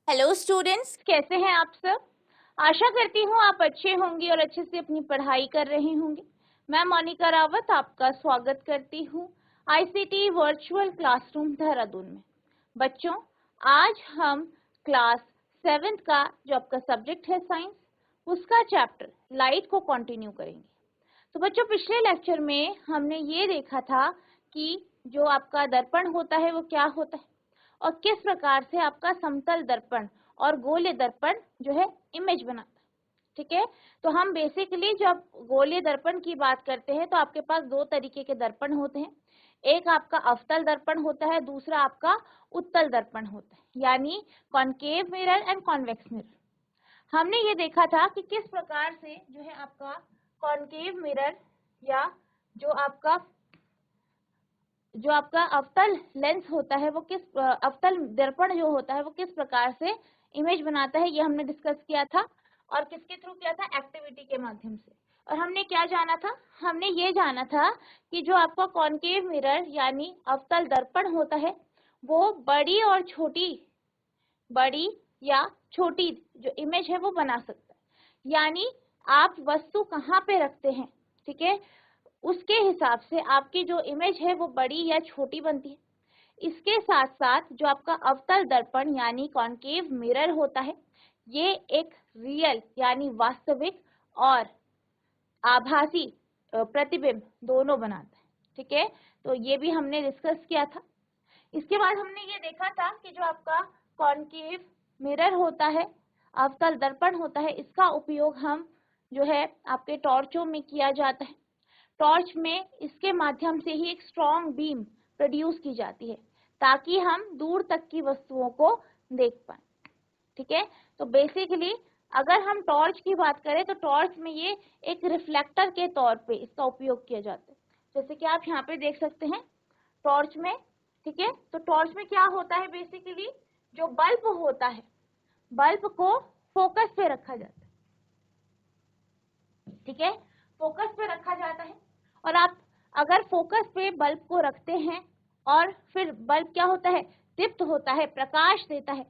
Hello students, कैसे हैं आप सब। आशा करती हूँ आप अच्छे होंगे और अच्छे से अपनी पढ़ाई कर रहे होंगे। मैं मोनिका रावत आपका स्वागत करती हूँ आईसीटी वर्चुअल क्लासरूम देहरादून में। बच्चों, आज हम क्लास 7th का जो आपका सब्जेक्ट है साइंस, उसका चैप्टर लाइट को कंटिन्यू करेंगे। तो बच्चों, पिछले लेक्चर में हमने ये देखा था कि जो आपका दर्पण होता है वो क्या होता है और किस प्रकार से आपका समतल दर्पण और गोलीय दर्पण जो है इमेज बनाता है। ठीक है, तो हम बेसिकली जब गोलीय दर्पण की बात करते हैं तो आपके पास दो तरीके के दर्पण होते हैं। एक आपका अवतल दर्पण होता है, दूसरा आपका उत्तल दर्पण होता है, यानी concave mirror and convex mirror. हमने ये देखा था कि किस प्रकार से जो है आपका कॉनकेव मिरर या जो आपका अवतल लेंस होता है वो अवतल दर्पण जो होता है वो किस प्रकार से इमेज बनाता है, ये हमने डिस्कस किया था। और किसके थ्रू किया था? एक्टिविटी के माध्यम से। और हमने क्या जाना था? हमने ये जाना था कि जो आपका कॉनकेव मिरर यानी अवतल दर्पण होता है वो बड़ी या छोटी जो इमेज है वो बना सकता है। यानी आप वस्तु कहाँ पे रखते हैं, ठीक है, उसके हिसाब से आपकी जो इमेज है वो बड़ी या छोटी बनती है। इसके साथ साथ जो आपका अवतल दर्पण यानी कॉनकेव मिरर होता है, ये एक रियल यानी वास्तविक और आभासी प्रतिबिंब दोनों बनाता है। ठीक है, तो ये भी हमने डिस्कस किया था। इसके बाद हमने ये देखा था कि जो आपका कॉनकेव मिरर होता है, अवतल दर्पण होता है, इसका उपयोग हम जो है आपके टॉर्चों में किया जाता है। टॉर्च में इसके माध्यम से ही एक स्ट्रॉन्ग बीम प्रोड्यूस की जाती है ताकि हम दूर तक की वस्तुओं को देख पाए। ठीक है, तो बेसिकली अगर हम टॉर्च की बात करें तो टॉर्च में ये एक रिफ्लेक्टर के तौर पे इसका उपयोग किया जाता है, जैसे कि आप यहाँ पे देख सकते हैं टॉर्च में। ठीक है, तो टॉर्च में क्या होता है, बेसिकली जो बल्ब होता है, बल्ब को फोकस पे रखा जाता है। ठीक है, फोकस पे रखा जाता है और आप अगर फोकस पे बल्ब को रखते हैं और फिर बल्ब क्या होता है, दीप्त होता है, प्रकाश देता है,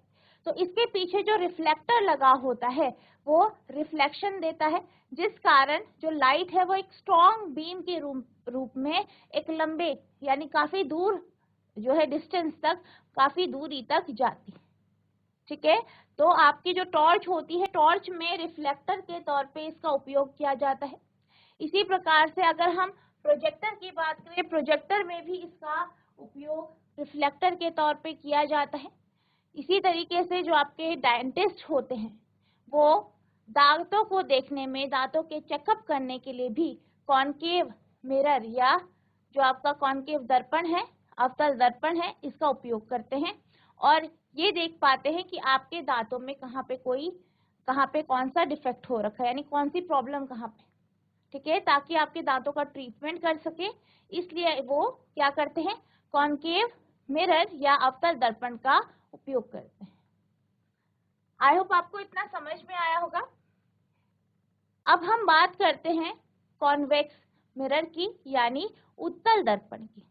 तो इसके पीछे जो रिफ्लेक्टर लगा होता है वो रिफ्लेक्शन देता है, जिस कारण जो लाइट है वो एक स्ट्रॉन्ग बीम के रूप में एक लंबे यानी काफी दूर जो है डिस्टेंस तक, काफी दूरी तक जाती है। ठीक है, तो आपकी जो टॉर्च होती है, टॉर्च में रिफ्लेक्टर के तौर पे इसका उपयोग किया जाता है। इसी प्रकार से अगर हम प्रोजेक्टर की बात करें, प्रोजेक्टर में भी इसका उपयोग रिफ्लेक्टर के तौर पे किया जाता है। इसी तरीके से जो आपके डेंटिस्ट होते हैं वो दांतों को देखने में, दांतों के चेकअप करने के लिए भी कॉनकेव मिरर या जो आपका कॉनकेव दर्पण है, अवतल दर्पण है, इसका उपयोग करते हैं और ये देख पाते हैं कि आपके दांतों में कहाँ पे कौन सा डिफेक्ट हो रखा है, यानी कौन सी प्रॉब्लम कहाँ पे। ठीक है, ताकि आपके दांतों का ट्रीटमेंट कर सके, इसलिए वो क्या करते हैं, कॉनकेव मिरर या अवतल दर्पण का उपयोग करते हैं। आई होप आपको इतना समझ में आया होगा। अब हम बात करते हैं कॉन्वेक्स मिरर की यानी उत्तल दर्पण की।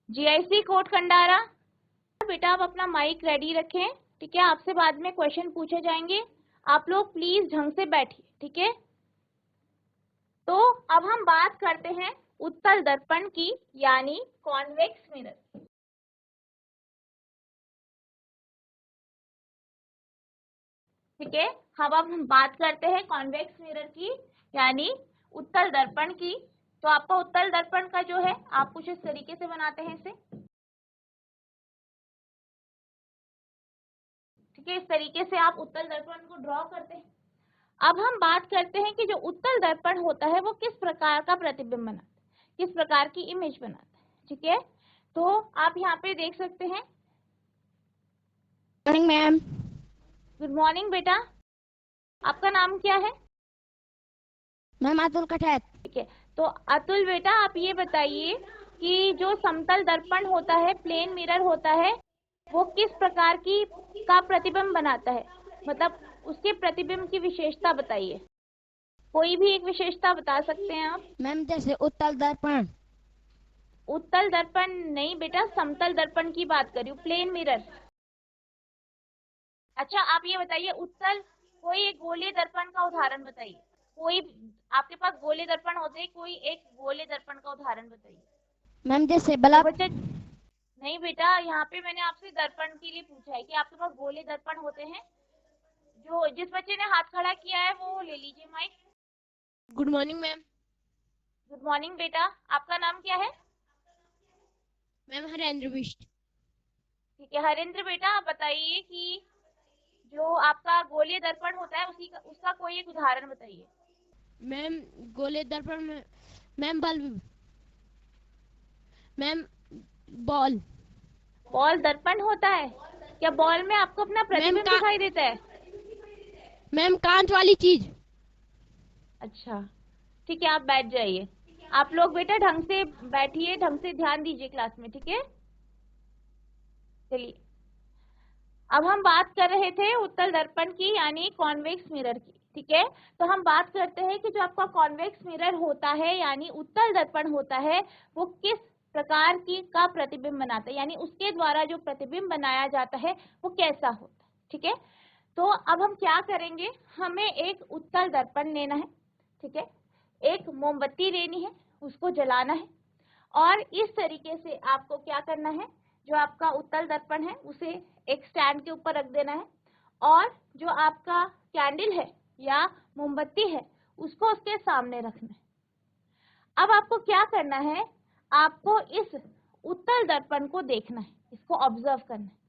जीआईसी कोट खंडारा, बेटा आप अपना माइक रेडी रखें। ठीक है, आपसे बाद में क्वेश्चन पूछे जाएंगे, आप लोग प्लीज ढंग से बैठिए। ठीक है, तो अब हम बात करते हैं उत्तल दर्पण की यानी कॉन्वेक्स मिरर। ठीक है, अब हम बात करते हैं कॉन्वेक्स मिरर की यानी उत्तल दर्पण की। तो आपका उत्तल दर्पण का जो है, आप कुछ इस तरीके से बनाते हैं इसे। ठीक है, इस तरीके से आप उत्तल दर्पण को ड्रॉ करते हैं। अब हम बात करते हैं कि जो उत्तल दर्पण होता है वो किस प्रकार का प्रतिबिंब बनाता है, किस प्रकार की इमेज बनाता है। ठीक है, तो आप यहाँ पे देख सकते हैं। Morning ma'am. गुड मॉर्निंग बेटा, आपका नाम क्या है? मैम अतुल कठैत। ठीक है, तो अतुल बेटा आप ये बताइए कि जो समतल दर्पण होता है, प्लेन मिरर होता है, वो किस प्रकार का प्रतिबिंब बनाता है, मतलब उसके प्रतिबिंब की विशेषता बताइए। कोई भी एक विशेषता बता सकते हैं आप। मैम जैसे उत्तल दर्पण। उत्तल दर्पण नहीं बेटा, समतल दर्पण की बात कर रही हूँ, प्लेन मिरर। अच्छा आप ये बताइए, उत्तल कोई एक गोलीय दर्पण का उदाहरण बताइए। कोई आपके पास गोलीय दर्पण होते हैं, कोई एक गोलीय दर्पण का उदाहरण बताइए। मैम जैसे तो बल्ब। बच्चे नहीं बेटा, यहाँ पे मैंने आपसे दर्पण के लिए पूछा है कि आपके पास गोलीय दर्पण होते हैं। जो जिस बच्चे ने हाथ खड़ा किया है वो ले लीजिए mic. Good morning ma'am. Good morning बेटा, आपका नाम क्या है? मैम हरेंद्र बिष्ट। ठीक है हरेंद्र बेटा, आप बताइए कि जो आपका गोलीय दर्पण होता है उसका कोई एक उदाहरण बताइए। मैम गोले दर्पण में ma'am bulb. Ma'am ball. Ball दर्पण होता है क्या? बॉल में आपको अपना मैम प्रतिबिंब का दिखाई देता है? मैम कांच वाली चीज। अच्छा ठीक है, आप बैठ जाइए। आप लोग बेटा ढंग से बैठिए, ढंग से ध्यान दीजिए क्लास में, ठीक है? चलिए, अब हम बात कर रहे थे उत्तल दर्पण की यानी कॉन्वेक्स मिरर की, ठीक है? तो हम बात करते हैं कि जो आपका कॉन्वेक्स मिरर होता है यानी उत्तल दर्पण होता है, वो किस प्रकार की का प्रतिबिंब बनाता है, यानी उसके द्वारा जो प्रतिबिंब बनाया जाता है वो कैसा होता है, ठीक है? तो अब हम क्या करेंगे, हमें एक उत्तल दर्पण लेना है, ठीक है? एक मोमबत्ती लेनी है, उसको जलाना है, और इस तरीके से आपको क्या करना है, जो आपका उत्तल दर्पण है उसे एक स्टैंड के ऊपर रख देना है, और जो आपका कैंडल है या मोमबत्ती है उसको उसके सामने रखना है। अब आपको क्या करना है, आपको इस उत्तल दर्पण को देखना है, इसको ऑब्जर्व करना है।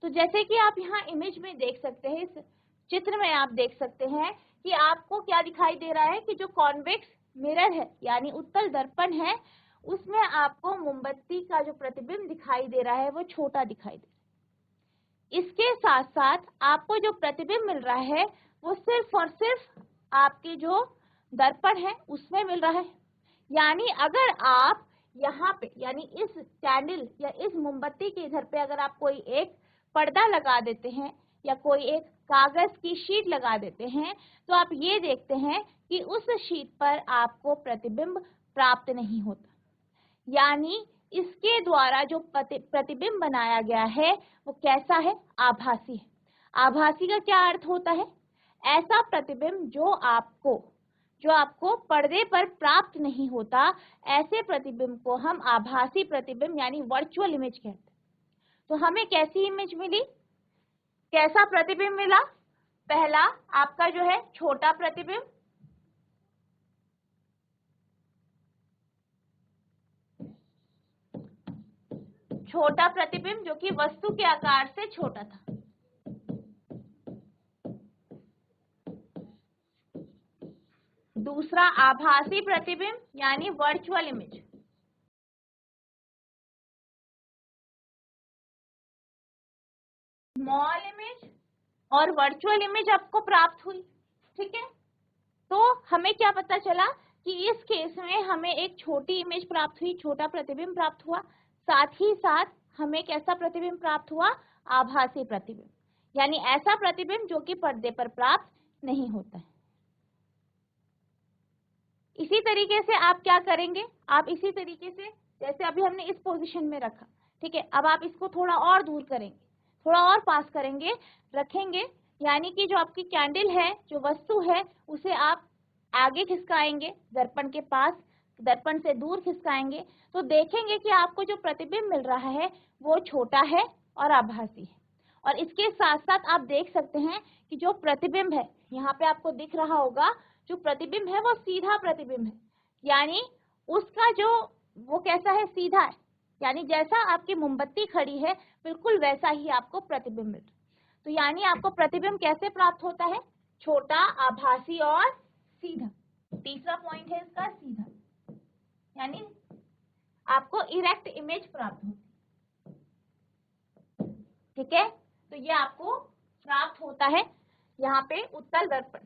तो जैसे कि आप यहाँ इमेज में देख सकते हैं, इस चित्र में आप देख सकते हैं कि आपको क्या दिखाई दे रहा है कि जो कॉन्वेक्स मिरर है यानी उत्तल दर्पण है, उसमें आपको मोमबत्ती का जो प्रतिबिंब दिखाई दे रहा है वो छोटा दिखाई दे रहा है। इसके साथ साथ आपको जो प्रतिबिंब मिल रहा है वो सिर्फ और सिर्फ आपके जो दर्पण है उसमें मिल रहा है। यानी अगर आप यहाँ पे यानी इस कैंडल या इस मोमबत्ती के इधर पे अगर आप कोई एक पर्दा लगा देते हैं या कोई एक कागज की शीट लगा देते हैं, तो आप ये देखते हैं कि उस शीट पर आपको प्रतिबिंब प्राप्त नहीं होता। यानी इसके द्वारा जो प्रतिबिंब बनाया गया है वो कैसा है, आभासी है। आभासी का क्या अर्थ होता है, ऐसा प्रतिबिंब जो आपको पर्दे पर प्राप्त नहीं होता, ऐसे प्रतिबिंब को हम आभासी प्रतिबिंब यानी वर्चुअल इमेज कहते हैं। तो हमें कैसी इमेज मिली, कैसा प्रतिबिंब मिला? पहला आपका जो है छोटा प्रतिबिंब, छोटा प्रतिबिंब जो कि वस्तु के आकार से छोटा था। दूसरा आभासी प्रतिबिंब यानी वर्चुअल इमेज, स्मॉल इमेज और वर्चुअल इमेज आपको प्राप्त हुई, ठीक है? तो हमें क्या पता चला कि इस केस में हमें एक छोटी इमेज प्राप्त हुई, छोटा प्रतिबिंब प्राप्त हुआ, साथ ही साथ हमें कैसा प्रतिबिंब प्राप्त हुआ, आभासी प्रतिबिंब, यानी ऐसा प्रतिबिंब जो कि पर्दे पर प्राप्त नहीं होता है। इसी तरीके से आप क्या करेंगे, आप इसी तरीके से जैसे अभी हमने इस पोजीशन में रखा, ठीक है, अब आप इसको थोड़ा और दूर करेंगे, थोड़ा और पास करेंगे, रखेंगे, यानी कि जो आपकी कैंडल है, जो वस्तु है, उसे आप आगे खिसकाएंगे दर्पण के पास, दर्पण से दूर खिसकाएंगे, तो देखेंगे कि आपको जो प्रतिबिंब मिल रहा है वो छोटा है और आभासी है। और इसके साथ साथ आप देख सकते हैं कि जो प्रतिबिंब है, यहाँ पे आपको दिख रहा होगा, जो प्रतिबिंब है वो सीधा प्रतिबिंब है, यानी उसका जो वो कैसा है, सीधा है, यानी जैसा आपकी मोमबत्ती खड़ी है बिल्कुल वैसा ही आपको प्रतिबिंब मिल रहा है। तो यानी आपको प्रतिबिंब कैसे प्राप्त होता है, छोटा, आभासी और सीधा। तीसरा पॉइंट है इसका सीधा, यानी आपको इरेक्ट इमेज प्राप्त होती है, ठीक है? तो ये आपको प्राप्त होता है यहाँ पे उत्तल दर्पण,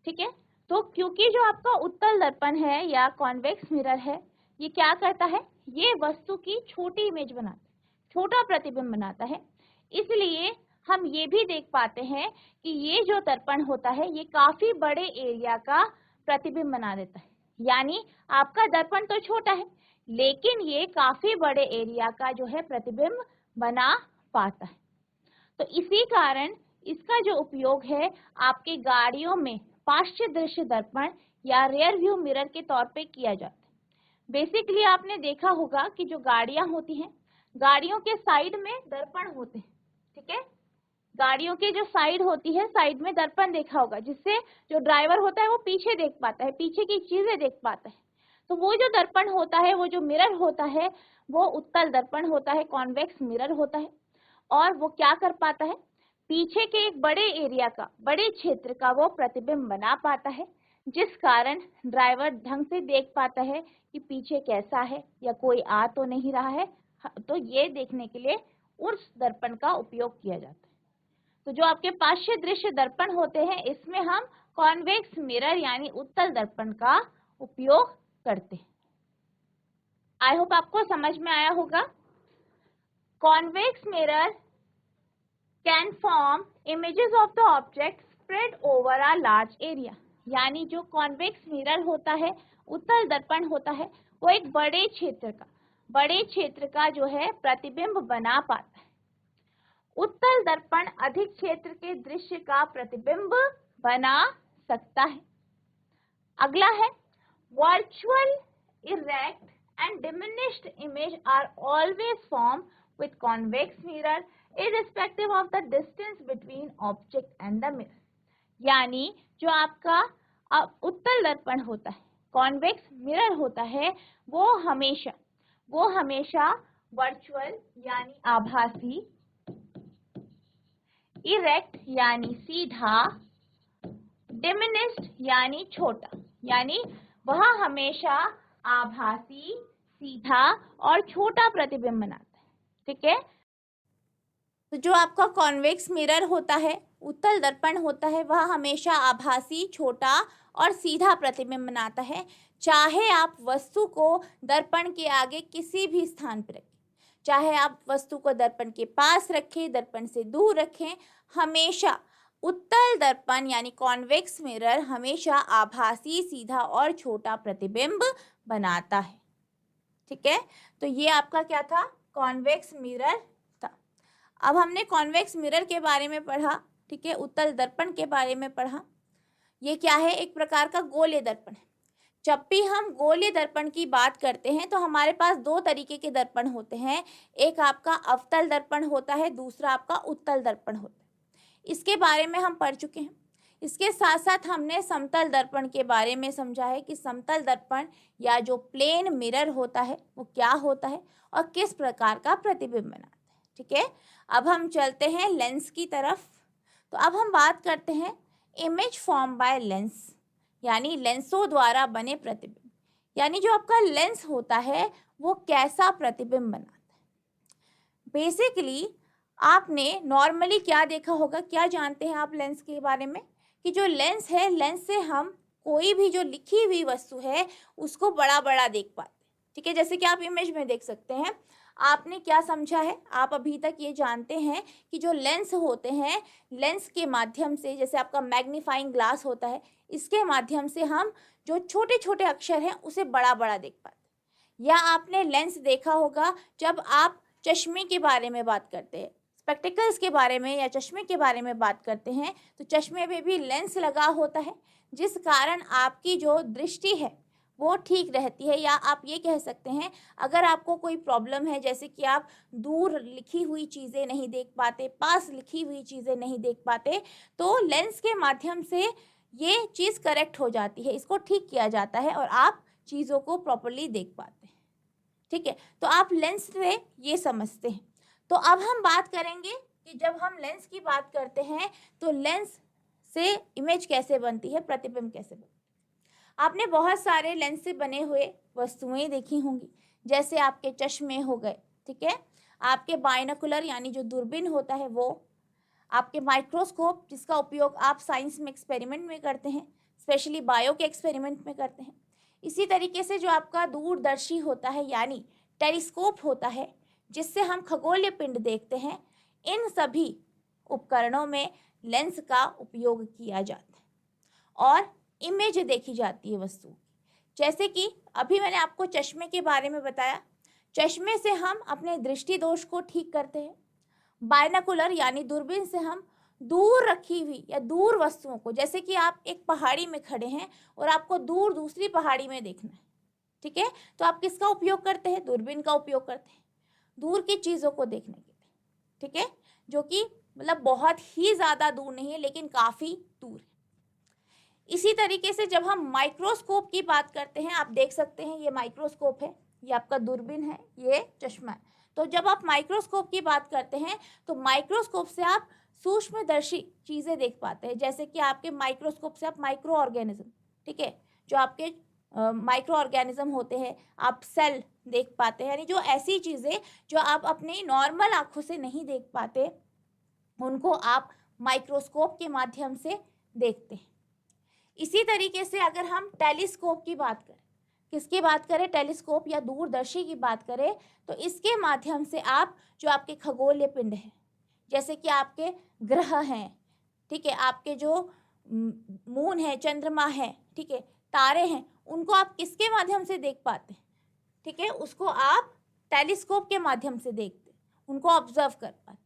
ठीक है? तो क्योंकि जो आपका उत्तल दर्पण है या कॉन्वेक्स मिरर है, ये क्या करता है, ये वस्तु की छोटी इमेज बनाता है, छोटा प्रतिबिंब बनाता है, इसलिए हम ये भी देख पाते हैं कि ये जो दर्पण होता है ये काफी बड़े एरिया का प्रतिबिंब बना देता है। यानी आपका दर्पण तो छोटा है लेकिन ये काफी बड़े एरिया का जो है प्रतिबिंब बना पाता है। तो इसी कारण इसका जो उपयोग है आपके गाड़ियों में पार्श्व दृश्य दर्पण या रियर व्यू मिरर के तौर पे किया जाता है। बेसिकली आपने देखा होगा कि जो गाड़ियां होती हैं, गाड़ियों के साइड में दर्पण होते हैं, ठीक है। गाड़ियों के जो साइड होती है, साइड में दर्पण देखा होगा, जिससे जो ड्राइवर होता है वो पीछे देख पाता है, पीछे की चीजें देख पाता है। तो वो जो दर्पण होता है, वो जो मिरर होता है, वो उत्तल दर्पण होता है, कॉन्वेक्स मिरर होता है। और वो क्या कर पाता है, पीछे के एक बड़े एरिया का, बड़े क्षेत्र का वो प्रतिबिंब बना पाता है, जिस कारण ड्राइवर ढंग से देख पाता है कि पीछे कैसा है या कोई आ तो नहीं रहा है। तो ये देखने के लिए उस दर्पण का उपयोग किया जाता है। तो जो आपके पार्श्व दृश्य दर्पण होते हैं, इसमें हम कॉन्वेक्स मिरर यानी उत्तल दर्पण का उपयोग करते हैं। आई होप आपको समझ में आया होगा। Convex mirror can form images of the object spread over a large area. यानी जो कॉन्वेक्स मिरर होता है, उत्तल दर्पण होता है, वो एक बड़े क्षेत्र का जो है प्रतिबिंब बना पाता है। उत्तल दर्पण अधिक क्षेत्र के दृश्य का प्रतिबिंब बना सकता है। अगला है virtual erect and diminished image are always form with convex mirror irrespective of the distance between object and the mirror। यानी जो आपका उत्तल दर्पण होता है, कॉन्वेक्स मिरर होता है, वो हमेशा वर्चुअल यानी आभासी, इरेक्ट यानी सीधा, डिमिनिश्ड यानी छोटा, यानी वह हमेशा आभासी, सीधा और छोटा प्रतिबिंब बनाता है, ठीक है। तो जो आपका कॉन्वेक्स मिरर होता है, उत्तल दर्पण होता है, वह हमेशा आभासी, छोटा और सीधा प्रतिबिंब बनाता है। चाहे आप वस्तु को दर्पण के आगे किसी भी स्थान पर रखें, चाहे आप वस्तु को दर्पण के पास रखें, दर्पण से दूर रखें, हमेशा उत्तल दर्पण यानी कॉन्वेक्स मिरर हमेशा आभासी, सीधा और छोटा प्रतिबिंब बनाता है, ठीक है। तो ये आपका क्या था, कॉन्वेक्स मिरर था। अब हमने कॉन्वेक्स मिरर के बारे में पढ़ा, ठीक है, उत्तल दर्पण के बारे में पढ़ा। ये क्या है, एक प्रकार का गोले दर्पण है। जब भी हम गोले दर्पण की बात करते हैं तो हमारे पास दो तरीके के दर्पण होते हैं, एक आपका अवतल दर्पण होता है, दूसरा आपका उत्तल दर्पण होता है। इसके बारे में हम पढ़ चुके हैं। इसके साथ साथ हमने समतल दर्पण के बारे में समझा है कि समतल दर्पण या जो प्लेन मिरर होता है वो क्या होता है और किस प्रकार का प्रतिबिंब बनाता है, ठीक है। अब हम चलते हैं लेंस की तरफ। तो अब हम बात करते हैं इमेज फॉर्म बाय लेंस, यानी लेंसों द्वारा बने प्रतिबिंब। यानी जो आपका लेंस होता है वो कैसा प्रतिबिंब बनाता है। बेसिकली आपने नॉर्मली क्या देखा होगा, क्या जानते हैं आप लेंस के बारे में, कि जो लेंस है, लेंस से हम कोई भी जो लिखी हुई वस्तु है उसको बड़ा बड़ा देख पाते हैं, ठीक है। जैसे कि आप इमेज में देख सकते हैं। आपने क्या समझा है, आप अभी तक ये जानते हैं कि जो लेंस होते हैं, लेंस के माध्यम से, जैसे आपका मैग्नीफाइंग ग्लास होता है, इसके माध्यम से हम जो छोटे छोटे अक्षर हैं उसे बड़ा बड़ा देख पाते हैं। या आपने लेंस देखा होगा जब आप चश्मे के बारे में बात करते हैं, स्पेक्टिकल्स के बारे में या चश्मे के बारे में बात करते हैं, तो चश्मे में भी लेंस लगा होता है, जिस कारण आपकी जो दृष्टि है वो ठीक रहती है। या आप ये कह सकते हैं, अगर आपको कोई प्रॉब्लम है, जैसे कि आप दूर लिखी हुई चीज़ें नहीं देख पाते, पास लिखी हुई चीज़ें नहीं देख पाते, तो लेंस के माध्यम से ये चीज़ करेक्ट हो जाती है, इसको ठीक किया जाता है और आप चीज़ों को प्रॉपरली देख पाते हैं, ठीक है। तो आप लेंस से ये समझते हैं। तो अब हम बात करेंगे कि जब हम लेंस की बात करते हैं तो लेंस से इमेज कैसे बनती है, प्रतिबिंब कैसे बनती है। आपने बहुत सारे लेंस से बने हुए वस्तुएं देखी होंगी, जैसे आपके चश्मे हो गए, ठीक है, आपके बाइनोकुलर यानी जो दूरबीन होता है वो, आपके माइक्रोस्कोप जिसका उपयोग आप साइंस में एक्सपेरिमेंट में करते हैं, स्पेशली बायो के एक्सपेरिमेंट में करते हैं। इसी तरीके से जो आपका दूरदर्शी होता है यानी टेलीस्कोप होता है, जिससे हम खगोलीय पिंड देखते हैं। इन सभी उपकरणों में लेंस का उपयोग किया जाता है और इमेज देखी जाती है वस्तु की। जैसे कि अभी मैंने आपको चश्मे के बारे में बताया, चश्मे से हम अपने दृष्टि दोष को ठीक करते हैं। बायनोकुलर यानी दूरबीन से हम दूर रखी हुई या दूर वस्तुओं को, जैसे कि आप एक पहाड़ी में खड़े हैं और आपको दूर दूसरी पहाड़ी में देखना है, ठीक है, तो आप किसका उपयोग करते हैं? दूरबीन का उपयोग करते हैं दूर की चीज़ों को देखने के लिए, ठीक है, जो कि मतलब बहुत ही ज़्यादा दूर नहीं है लेकिन काफ़ी दूर है। इसी तरीके से जब हम माइक्रोस्कोप की बात करते हैं, आप देख सकते हैं ये माइक्रोस्कोप है, ये आपका दूरबीन है, ये चश्मा है। तो जब आप माइक्रोस्कोप की बात करते हैं तो माइक्रोस्कोप से आप सूक्ष्मदर्शी चीज़ें देख पाते हैं, जैसे कि आपके माइक्रोस्कोप से आप माइक्रो ऑर्गेनिज्म, ठीक है, जो आपके माइक्रो ऑर्गेनिज्म होते हैं, आप सेल देख पाते हैं, यानी जो ऐसी चीज़ें जो आप अपनी नॉर्मल आँखों से नहीं देख पाते उनको आप माइक्रोस्कोप के माध्यम से देखते हैं। इसी तरीके से अगर हम टेलीस्कोप की बात करें, किसकी बात करें? टेलीस्कोप या दूरदर्शी की बात करें, तो इसके माध्यम से आप जो आपके खगोलीय पिंड हैं, जैसे कि आपके ग्रह हैं, ठीक है, आपके जो मून है, चंद्रमा है, ठीक है, तारे हैं, उनको आप किसके माध्यम से देख पाते हैं? ठीक है, उसको आप टेलीस्कोप के माध्यम से देखते हैं, उनको ऑब्जर्व कर पाते हैं।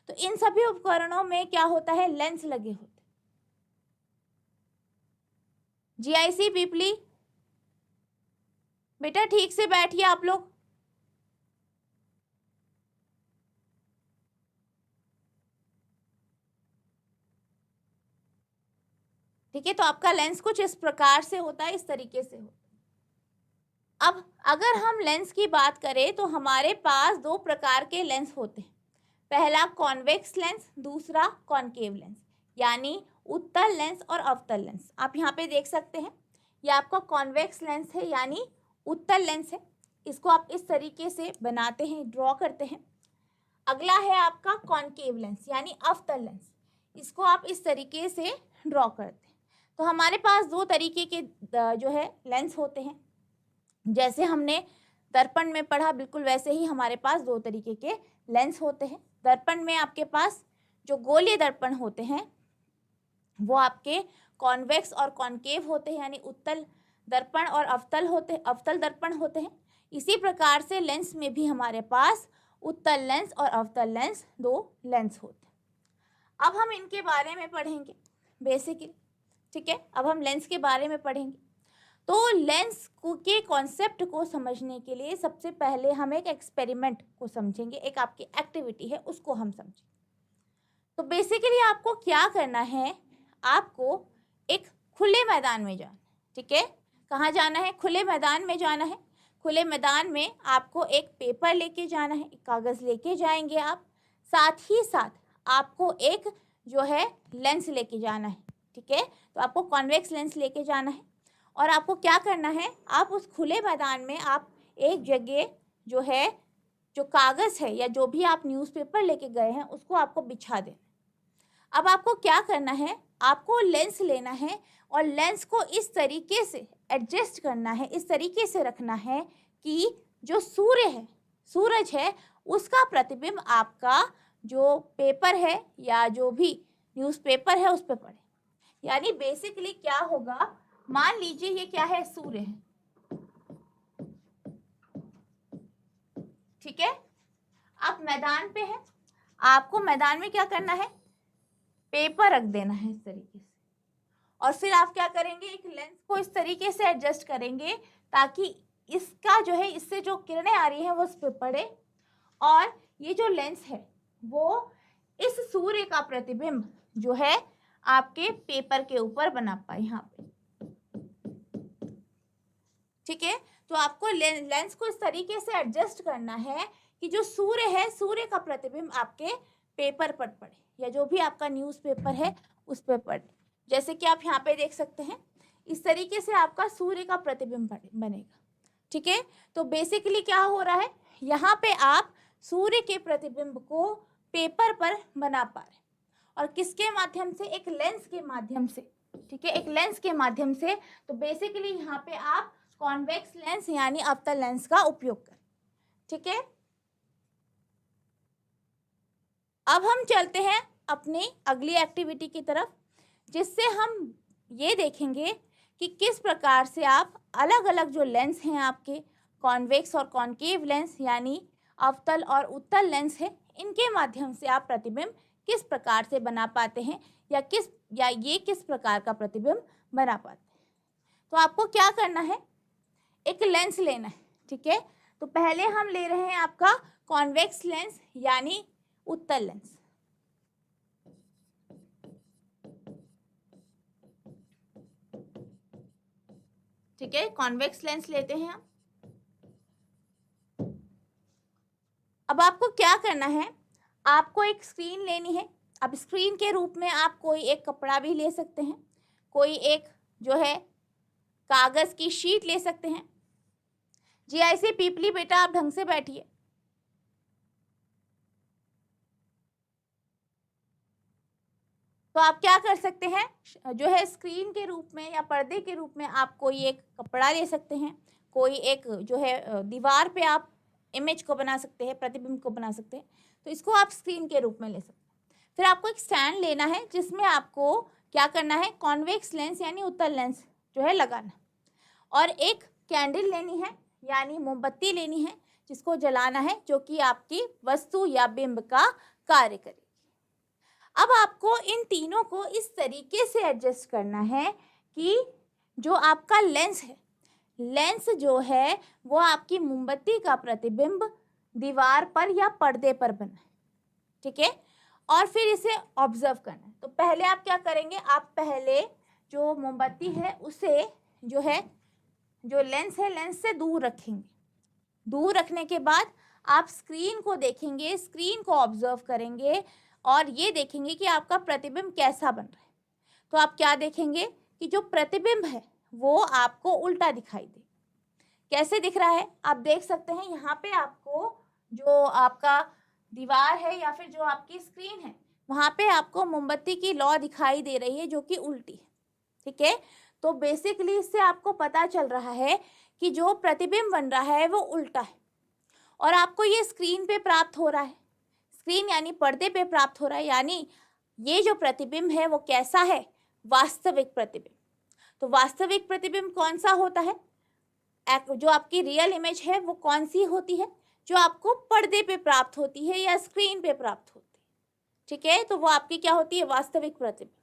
तो इन सभी उपकरणों में क्या होता है? लेंस लगे होते हैं। जीआईसी पीपली, बेटा ठीक से बैठिए आप लोग। ठीक है, तो आपका लेंस कुछ इस प्रकार से होता है, इस तरीके से होता है। अब अगर हम लेंस की बात करें तो हमारे पास दो प्रकार के लेंस होते हैं। पहला कॉन्वेक्स लेंस, दूसरा कॉनकेव लेंस, यानी उत्तल लेंस और अवतल लेंस। आप यहाँ पे देख सकते हैं, ये आपका कॉन्वेक्स लेंस है यानी उत्तल लेंस है। इसको आप इस तरीके से बनाते हैं, ड्रॉ करते हैं। अगला है आपका कॉनकेव लेंस यानी अवतल लेंस, इसको आप इस तरीके से ड्रॉ करते हैं। तो हमारे पास दो तरीके के जो है लेंस होते हैं। जैसे हमने दर्पण में पढ़ा, बिल्कुल वैसे ही हमारे पास दो तरीके के लेंस होते हैं। दर्पण में आपके पास जो गोलीय दर्पण होते हैं वो आपके कॉन्वेक्स और कॉनकेव होते हैं, यानी उत्तल दर्पण और अवतल दर्पण होते हैं। इसी प्रकार से लेंस में भी हमारे पास उत्तल लेंस और अवतल लेंस, दो लेंस होते हैं। अब हम इनके बारे में पढ़ेंगे बेसिकली, ठीक है, अब हम लेंस के बारे में पढ़ेंगे। तो लेंस के कॉन्सेप्ट को समझने के लिए सबसे पहले हम एक एक्सपेरिमेंट को समझेंगे, एक आपकी एक्टिविटी है उसको हम समझेंगे। तो बेसिकली आपको क्या करना है? आपको एक खुले मैदान में जाना है, ठीक है, कहाँ जाना है? खुले मैदान में जाना है। खुले मैदान में आपको एक पेपर लेके जाना है, एक कागज़ लेके जाएंगे आप, साथ ही साथ आपको एक जो है लेंस लेके जाना है, ठीक है, तो आपको कॉन्वेक्स लेंस लेके जाना है। और आपको क्या करना है? आप उस खुले मैदान में आप एक जगह जो है, जो कागज़ है या जो भी आप न्यूज़पेपर लेके गए हैं उसको आपको बिछा देना। अब आपको क्या करना है? आपको लेंस लेना है और लेंस को इस तरीके से एडजस्ट करना है, इस तरीके से रखना है कि जो सूरज है उसका प्रतिबिंब आपका जो पेपर है या जो भी न्यूज़पेपर है उस पर पड़े। यानी बेसिकली क्या होगा, मान लीजिए ये क्या है? सूर्य है, ठीक है, आप मैदान पे हैं, आपको मैदान में क्या करना है? पेपर रख देना है इस तरीके से, और फिर आप क्या करेंगे? एक लेंस को इस तरीके से एडजस्ट करेंगे ताकि इसका जो है, इससे जो किरणें आ रही हैं वो उस पर पड़े और ये जो लेंस है वो इस सूर्य का प्रतिबिंब जो है आपके पेपर के ऊपर बना पाए यहाँ पे, ठीक है। तो आपको लेंस को इस तरीके से एडजस्ट करना है कि जो सूर्य है, सूर्य का प्रतिबिंब आपके पेपर पर पड़े या जो भी आपका न्यूज़पेपर है उस पर पड़े। जैसे कि आप यहाँ पे देख सकते हैं, इस तरीके से आपका सूर्य का प्रतिबिंब बनेगा, ठीक है। तो बेसिकली क्या हो रहा है, यहाँ पे आप सूर्य के प्रतिबिंब को पेपर पर बना पा रहे हैं और किसके माध्यम से? एक लेंस के माध्यम से, ठीक है, एक लेंस के माध्यम से। तो बेसिकली यहाँ पे आप कॉन्वेक्स लेंस यानी अवतल लेंस का उपयोग करें, ठीक है। अब हम चलते हैं अपनी अगली एक्टिविटी की तरफ, जिससे हम ये देखेंगे कि किस प्रकार से आप अलग अलग जो लेंस हैं आपके, कॉन्वेक्स और कॉन्केव लेंस यानी अवतल और उत्तल लेंस है, इनके माध्यम से आप प्रतिबिंब किस प्रकार से बना पाते हैं या ये किस प्रकार का प्रतिबिंब बना पाते हैं। तो आपको क्या करना है, एक लेंस लेना है, ठीक है। तो पहले हम ले रहे हैं आपका कॉन्वेक्स लेंस यानी उत्तल लेंस। ठीक है, कॉन्वेक्स लेंस लेते हैं हम। अब आपको क्या करना है, आपको एक स्क्रीन लेनी है। अब स्क्रीन के रूप में आप कोई एक कपड़ा भी ले सकते हैं, कोई एक जो है कागज की शीट ले सकते हैं। जी ऐसे पीपली बेटा आप ढंग से बैठिए। तो आप क्या कर सकते हैं, जो है स्क्रीन के रूप में या पर्दे के रूप में आप कोई एक कपड़ा ले सकते हैं, कोई एक जो है दीवार पे आप इमेज को बना सकते हैं, प्रतिबिंब को बना सकते हैं। तो इसको आप स्क्रीन के रूप में ले सकते हैं। फिर आपको एक स्टैंड लेना है जिसमें आपको क्या करना है, कॉन्वेक्स लेंस यानी उत्तल लेंस जो है लगाना, और एक कैंडल लेनी है यानी मोमबत्ती लेनी है जिसको जलाना है, जो कि आपकी वस्तु या बिंब का कार्य करेगी। अब आपको इन तीनों को इस तरीके से एडजस्ट करना है कि जो आपका लेंस है, लेंस जो है वो आपकी मोमबत्ती का प्रतिबिंब दीवार पर या पर्दे पर बना है, ठीक है। और फिर इसे ऑब्जर्व करना है। तो पहले आप क्या करेंगे, आप पहले जो मोमबत्ती है उसे जो है जो लेंस है लेंस से दूर रखेंगे। दूर रखने के बाद आप स्क्रीन को देखेंगे, स्क्रीन को ऑब्जर्व करेंगे और ये देखेंगे कि आपका प्रतिबिंब कैसा बन रहा है। तो आप क्या देखेंगे कि जो प्रतिबिंब है वो आपको उल्टा दिखाई दे। कैसे दिख रहा है, आप देख सकते हैं यहाँ पे आपको जो आपका दीवार है या फिर जो आपकी स्क्रीन है वहाँ पे आपको मोमबत्ती की लौ दिखाई दे रही है जो कि उल्टी है, ठीक है। तो बेसिकली इससे आपको पता चल रहा है कि जो प्रतिबिंब बन रहा है वो उल्टा है और आपको ये स्क्रीन पे प्राप्त हो रहा है, स्क्रीन यानी पर्दे पे प्राप्त हो रहा है। यानी ये जो प्रतिबिंब है वो कैसा है, वास्तविक प्रतिबिंब। तो वास्तविक प्रतिबिंब कौन सा होता है, जो आपकी रियल इमेज है वो कौन सी होती है, जो आपको पर्दे पे प्राप्त होती है या स्क्रीन पे प्राप्त होती है, ठीक है। तो वो आपकी क्या होती है, वास्तविक प्रतिबिंब।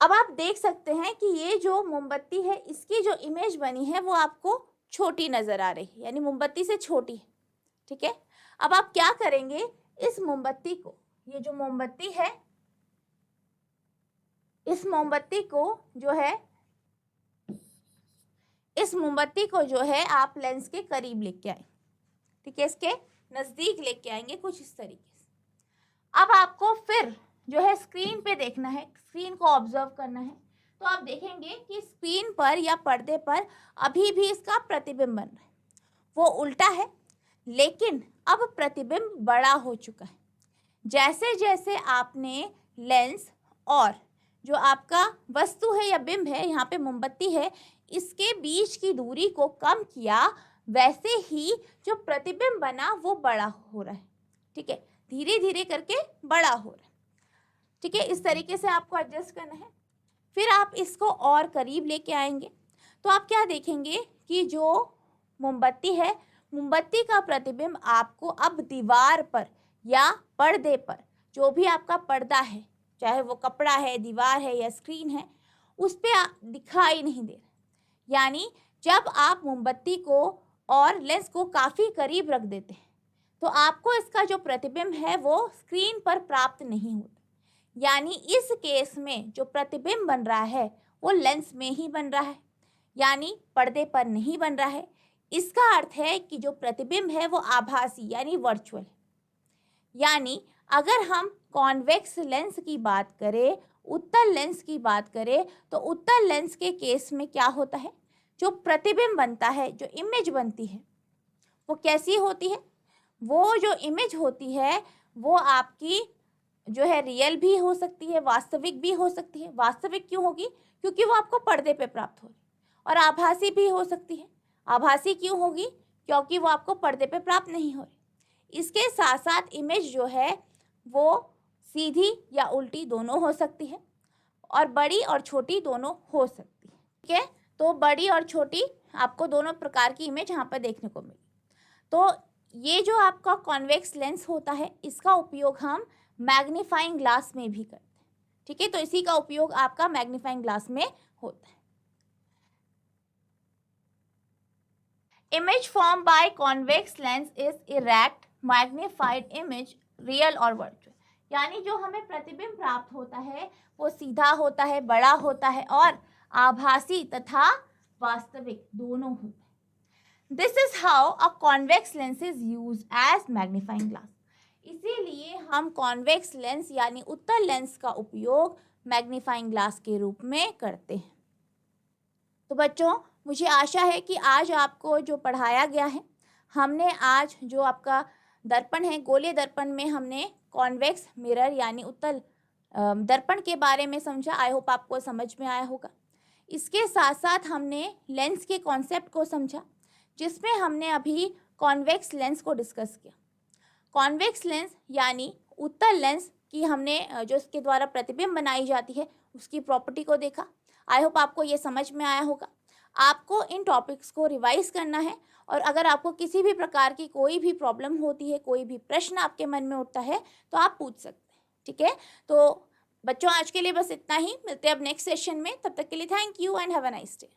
अब आप देख सकते हैं कि ये जो मोमबत्ती है इसकी जो इमेज बनी है वो आपको छोटी नजर आ रही है, यानी मोमबत्ती से छोटी है, ठीक है। अब आप क्या करेंगे, इस मोमबत्ती को, ये जो मोमबत्ती है इस मोमबत्ती को जो है आप लेंस के करीब लेके आए, ठीक है, इसके नजदीक लेके आएंगे कुछ इस तरीके से। अब आपको फिर जो है स्क्रीन पे देखना है, स्क्रीन को ऑब्जर्व करना है। तो आप देखेंगे कि स्क्रीन पर या पर्दे पर अभी भी इसका प्रतिबिंब बन रहा है, वो उल्टा है, लेकिन अब प्रतिबिंब बड़ा हो चुका है। जैसे जैसे आपने लेंस और जो आपका वस्तु है या बिंब है, यहाँ पे मोमबत्ती है, इसके बीच की दूरी को कम किया, वैसे ही जो प्रतिबिंब बना वो बड़ा हो रहा है, ठीक है, धीरे धीरे करके बड़ा हो रहा है, ठीक है। इस तरीके से आपको एडजस्ट करना है। फिर आप इसको और करीब लेके आएंगे तो आप क्या देखेंगे कि जो मोमबत्ती है, मोमबत्ती का प्रतिबिंब आपको अब दीवार पर या पर्दे पर, जो भी आपका पर्दा है, चाहे वो कपड़ा है, दीवार है या स्क्रीन है, उस पर दिखाई नहीं दे रहा। यानी जब आप मोमबत्ती को और लेंस को काफ़ी करीब रख देते हैं तो आपको इसका जो प्रतिबिंब है वो स्क्रीन पर प्राप्त नहीं होता। यानी इस केस में जो प्रतिबिंब बन रहा है वो लेंस में ही बन रहा है, यानी पर्दे पर नहीं बन रहा है। इसका अर्थ है कि जो प्रतिबिंब है वो आभासी यानी वर्चुअल है। यानी अगर हम कॉन्वेक्स लेंस की बात करें, उत्तल लेंस की बात करें, तो उत्तल लेंस के केस में क्या होता है, जो प्रतिबिंब बनता है, जो इमेज बनती है वो कैसी होती है, वो जो इमेज होती है वो आपकी जो है रियल भी हो सकती है, वास्तविक भी हो सकती है। वास्तविक क्यों होगी, क्योंकि वो आपको पर्दे पे प्राप्त हो रही है। और आभासी भी हो सकती है। आभासी क्यों होगी, क्योंकि वो आपको पर्दे पे प्राप्त नहीं हो रही। इसके साथ साथ इमेज जो है वो सीधी या उल्टी दोनों हो सकती है, और बड़ी और छोटी दोनों हो सकती है। ठीक है, तो बड़ी और छोटी आपको दोनों प्रकार की इमेज यहाँ पर देखने को मिली। तो ये जो आपका कॉन्वेक्स लेंस होता है, इसका उपयोग हम मैग्नीफाइंग ग्लास में भी करते हैं। ठीक है, तो इसी का उपयोग आपका मैग्नीफाइंग ग्लास में होता है। Image form by convex lens is erect magnified image, real और वर्चुअल। यानी जो हमें प्रतिबिंब प्राप्त होता है वो सीधा होता है, बड़ा होता है और आभासी तथा वास्तविक दोनों होते हैं। This is how a convex lens is used as magnifying glass. इसीलिए हम कॉन्वेक्स लेंस यानी उत्तल लेंस का उपयोग मैग्नीफाइंग ग्लास के रूप में करते हैं। तो बच्चों, मुझे आशा है कि आज आपको जो पढ़ाया गया है, हमने आज जो आपका दर्पण है, गोलीय दर्पण में हमने कॉन्वेक्स मिरर यानी उत्तल दर्पण के बारे में समझा। आई होप आपको समझ में आया होगा। इसके साथ साथ हमने लेंस के कॉन्सेप्ट को समझा, जिसमें हमने अभी कॉन्वेक्स लेंस को डिस्कस किया। कॉन्वेक्स लेंस यानी उत्तल लेंस की हमने जो इसके द्वारा प्रतिबिंब बनाई जाती है उसकी प्रॉपर्टी को देखा। आई होप आपको ये समझ में आया होगा। आपको इन टॉपिक्स को रिवाइज करना है, और अगर आपको किसी भी प्रकार की कोई भी प्रॉब्लम होती है, कोई भी प्रश्न आपके मन में उठता है, तो आप पूछ सकते हैं। ठीक है, तो बच्चों आज के लिए बस इतना ही। मिलते हैं अब नेक्स्ट सेशन में। तब तक के लिए thank you and have a nice day.